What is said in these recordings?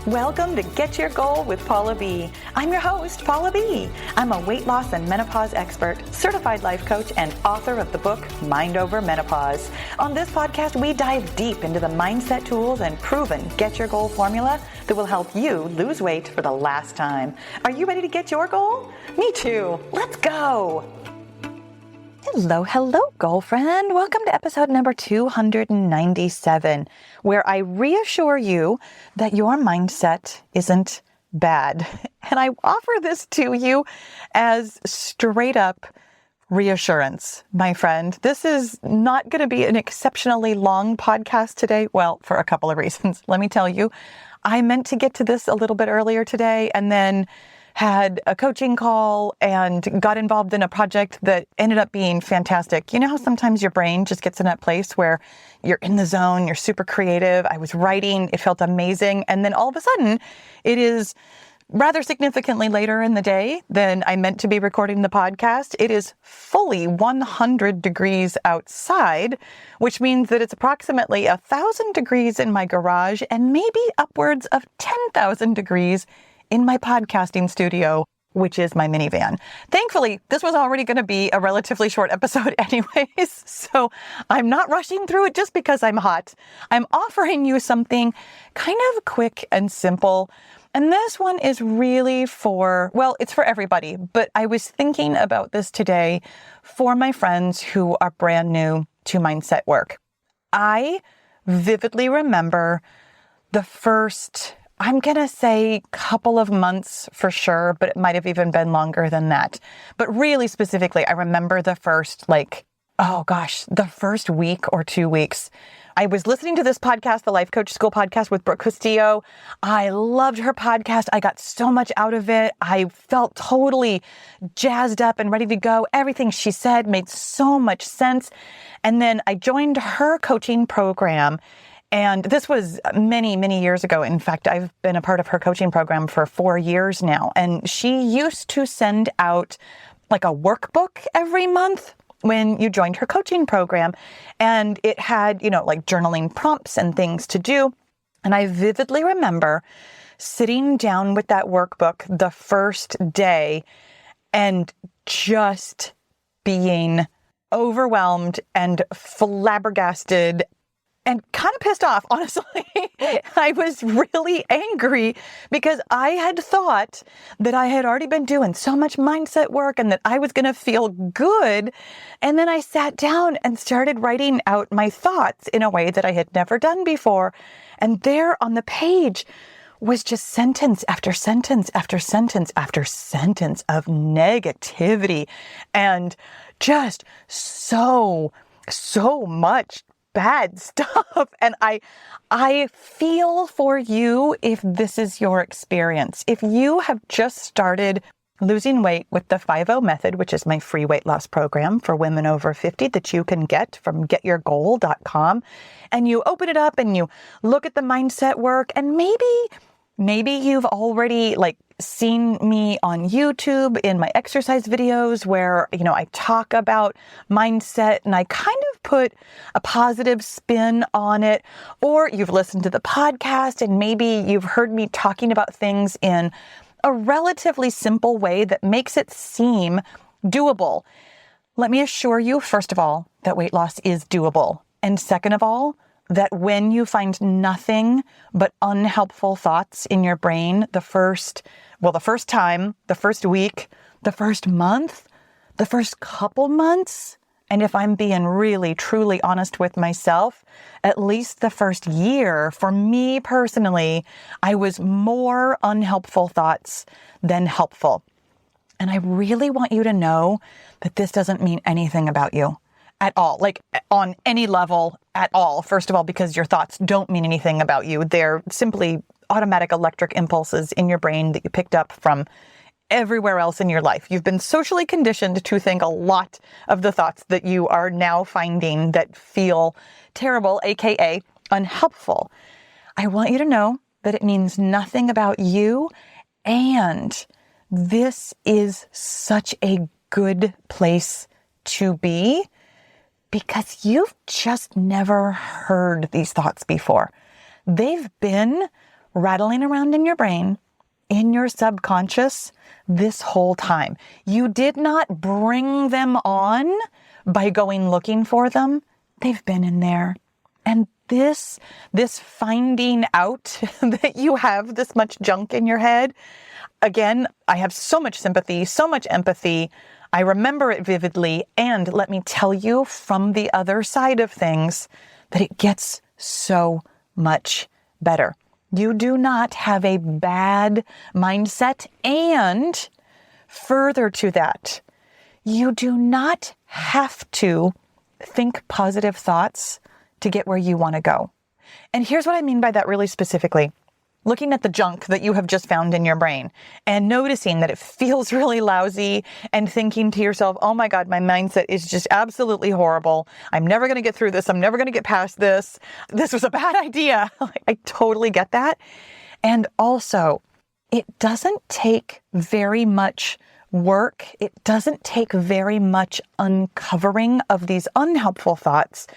Welcome to Get Your Goal with Paula B. I'm your host, Paula B. I'm a weight loss and menopause expert, certified life coach, and author of the book, Mind Over Menopause. On this podcast, we dive deep into the mindset tools and proven Get Your Goal formula that will help you lose weight for the last time. Are you ready to get your goal? Me too. Let's go. Hello, goal friend. Welcome to episode number 297, where I reassure you that your mindset isn't bad. And I offer this to you as straight up reassurance, my friend. This is not going to be an exceptionally long podcast today. Well, for a couple of reasons. Let me tell you, I meant to get to this a little bit earlier today and then had a coaching call and got involved in a project that ended up being fantastic. You know how sometimes your brain just gets in that place where you're in the zone, you're super creative. I was writing, it felt amazing. And then all of a sudden it is rather significantly later in the day than I meant to be recording the podcast. It is fully 100 degrees outside, which means that it's approximately 1,000 degrees in my garage and maybe upwards of 10,000 degrees in my podcasting studio, which is my minivan. Thankfully, this was already going to be a relatively short episode anyways, so I'm not rushing through it just because I'm hot. I'm offering you something kind of quick and simple. And this one is really it's for everybody, but I was thinking about this today for my friends who are brand new to mindset work. I vividly remember the first, I'm going to say couple of months for sure, but it might have even been longer than that. But really specifically, I remember the first the first week or 2 weeks. I was listening to this podcast, the Life Coach School podcast with Brooke Castillo. I loved her podcast. I got so much out of it. I felt totally jazzed up and ready to go. Everything she said made so much sense. And then I joined her coaching program. And this was many, many years ago. In fact, I've been a part of her coaching program for 4 years now. And she used to send out like a workbook every month when you joined her coaching program. And it had, like journaling prompts and things to do. And I vividly remember sitting down with that workbook the first day and just being overwhelmed and flabbergasted and kind of pissed off, honestly. I was really angry because I had thought that I had already been doing so much mindset work and that I was going to feel good. And then I sat down and started writing out my thoughts in a way that I had never done before. And there on the page was just sentence after sentence after sentence after sentence of negativity and just so much bad stuff. And I feel for you if this is your experience. If you have just started losing weight with the 5-0 method, which is my free weight loss program for women over 50 that you can get from getyourgoal.com, and you open it up and you look at the mindset work, and maybe you've already seen me on YouTube in my exercise videos where, I talk about mindset and I kind of put a positive spin on it, or you've listened to the podcast and maybe you've heard me talking about things in a relatively simple way that makes it seem doable. Let me assure you, first of all, that weight loss is doable. And second of all, that when you find nothing but unhelpful thoughts in your brain the first time, the first week, the first month, the first couple months, and if I'm being really, truly honest with myself, at least the first year, for me personally, I was more unhelpful thoughts than helpful. And I really want you to know that this doesn't mean anything about you at all, on any level at all. First of all, because your thoughts don't mean anything about you. They're simply automatic electric impulses in your brain that you picked up from everywhere else in your life. You've been socially conditioned to think a lot of the thoughts that you are now finding that feel terrible, aka unhelpful. I want you to know that it means nothing about you, and this is such a good place to be because you've just never heard these thoughts before. They've been rattling around in your brain, in your subconscious this whole time. You did not bring them on by going looking for them. They've been in there. And this finding out that you have this much junk in your head, again, I have so much sympathy, so much empathy. I remember it vividly. And let me tell you from the other side of things that it gets so much better. You do not have a bad mindset. And further to that, you do not have to think positive thoughts to get where you want to go. And here's what I mean by that really specifically. Looking at the junk that you have just found in your brain and noticing that it feels really lousy and thinking to yourself, oh my God, my mindset is just absolutely horrible. I'm never going to get through this. I'm never going to get past this. This was a bad idea. I totally get that. And also, it doesn't take very much work. It doesn't take very much uncovering of these unhelpful thoughts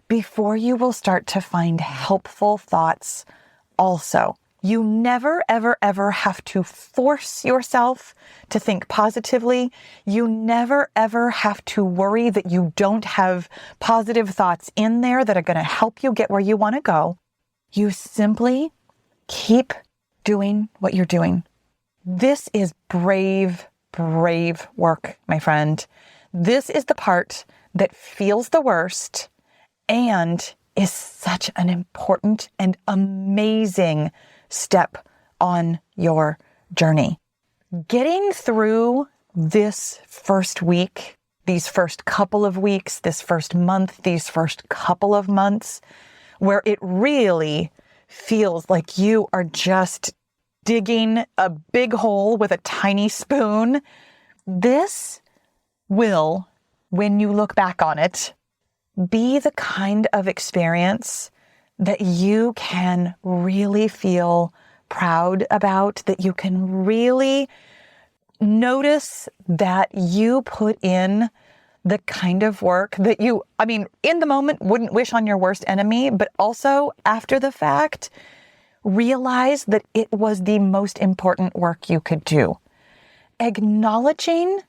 before you will start to find helpful thoughts also. You never, ever, ever have to force yourself to think positively. You never, ever have to worry that you don't have positive thoughts in there that are going to help you get where you want to go. You simply keep doing what you're doing. This is brave, brave work, my friend. This is the part that feels the worst and is such an important and amazing step on your journey. Getting through this first week, these first couple of weeks, this first month, these first couple of months, where it really feels like you are just digging a big hole with a tiny spoon, this will, when you look back on it, be the kind of experience that you can really feel proud about, that you can really notice that you put in the kind of work that you, in the moment wouldn't wish on your worst enemy, but also after the fact, realize that it was the most important work you could do. Acknowledging,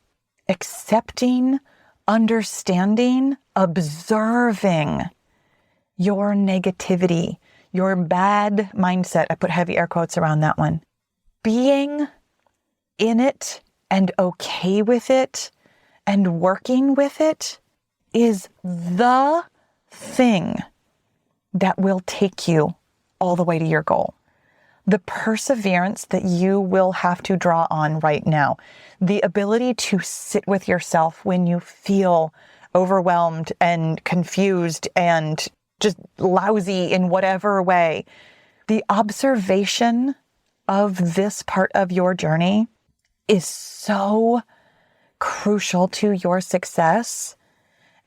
accepting, understanding, observing your negativity, your bad mindset. I put heavy air quotes around that one. Being in it and okay with it and working with it is the thing that will take you all the way to your goal. The perseverance that you will have to draw on right now, the ability to sit with yourself when you feel overwhelmed and confused and just lousy in whatever way. The observation of this part of your journey is so crucial to your success.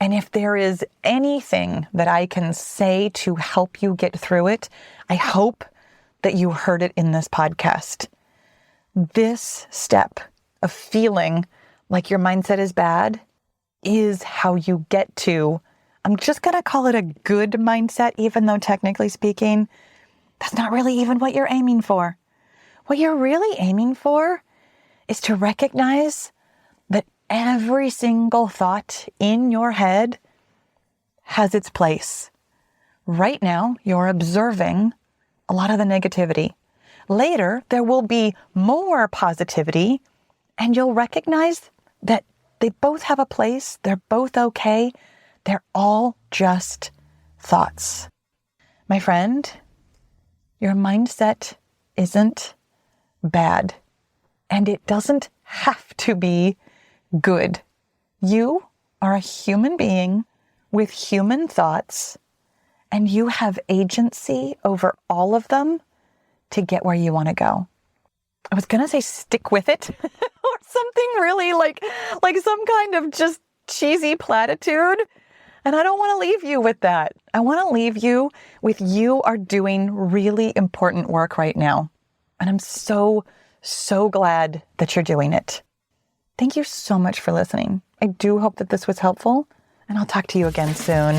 And if there is anything that I can say to help you get through it, I hope that you heard it in this podcast. This step of feeling like your mindset is bad is how you get to, I'm just going to call it a good mindset, even though technically speaking, that's not really even what you're aiming for. What you're really aiming for is to recognize that every single thought in your head has its place. Right now, you're observing a lot of the negativity. Later, there will be more positivity, and you'll recognize that they both have a place. They're both okay. They're all just thoughts. My friend, your mindset isn't bad, and it doesn't have to be good. You are a human being with human thoughts, and you have agency over all of them to get where you want to go. I was going to say stick with it or something really like some kind of just cheesy platitude. And I don't want to leave you with that. I want to leave you with you are doing really important work right now. And I'm so, so glad that you're doing it. Thank you so much for listening. I do hope that this was helpful, and I'll talk to you again soon.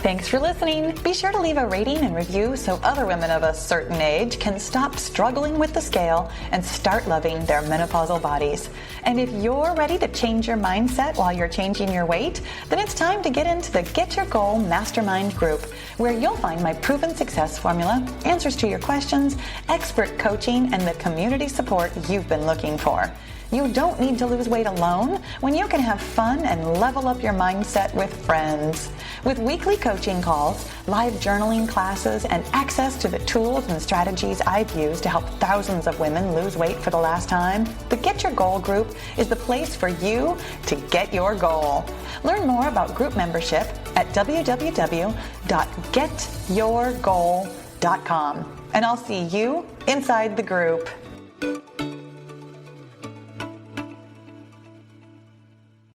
Thanks for listening. Be sure to leave a rating and review so other women of a certain age can stop struggling with the scale and start loving their menopausal bodies. And if you're ready to change your mindset while you're changing your weight, then it's time to get into the Get Your Goal Mastermind group, where you'll find my proven success formula, answers to your questions, expert coaching, and the community support you've been looking for. You don't need to lose weight alone when you can have fun and level up your mindset with friends. With weekly coaching calls, live journaling classes, and access to the tools and strategies I've used to help thousands of women lose weight for the last time, the Get Your Goal group is the place for you to get your goal. Learn more about group membership at www.getyourgoal.com. And I'll see you inside the group.